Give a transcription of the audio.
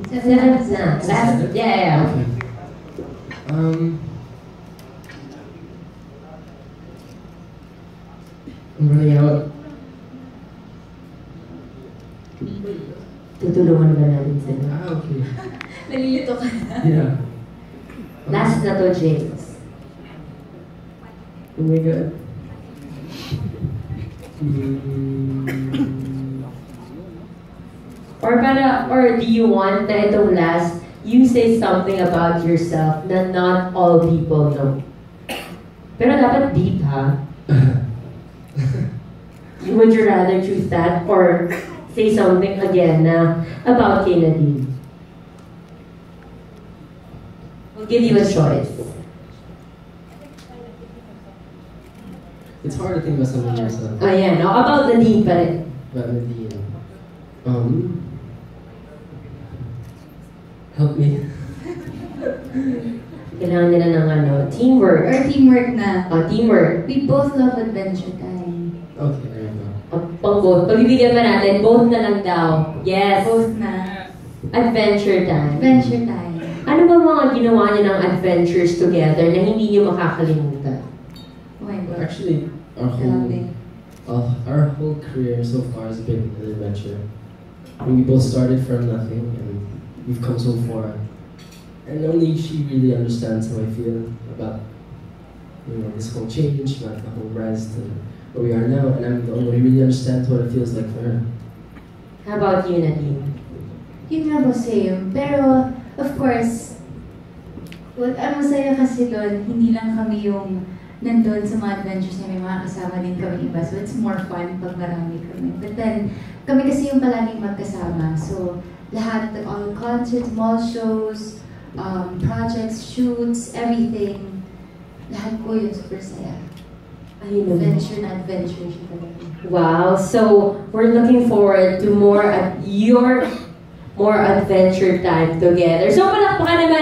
Seventh na. Last, yeah. Okay. I'm running out. Tutulungan ba natin sila? Okay. Nalilito ka na. Yeah. Last na to, James. Oh my God. Or do you want na itong last, you say something about yourself na not all people know? Pero dapat deep, ha? Would you rather choose that or say something again na about kay Nadine? We'll give you a choice. It's hard to think about something yourself. Ayan, about Nadine pa rin. About Nadine. Help me. Kailangan nila ng teamwork. Or teamwork na. Teamwork. We both love Adventure Time. Okay, there you go. Pang both. Pagbibigyan pa natin, both na lang daw. Yes. Both na. Adventure Time. Adventure Time. Ano ba mga ginawa niyo ng adventures together na hindi niyo makakalimutan? Oh my God. Actually, our whole career so far has been an adventure. We both started from nothing and we've come so far. And only she really understands how I feel about this whole change, about the whole rise to where we are now, and I'm the only one who really understands what it feels like for her. How about you, Nadine? Yun nga ba same. Pero, of course, ang masaya kasi doon, hindi lang kami yung nandun sa mga adventures na may mga kasama din kami iba. So it's more fun pag marami kami. But then, kami kasi yung palaging magkasama. So, lahat, all concerts, mall shows, projects, shoots, everything. Lahat po yun super saya. Ayun naman. Adventure na adventure siya talaga. Wow. So, we're looking forward to more adventure time together. So, palakpakan naman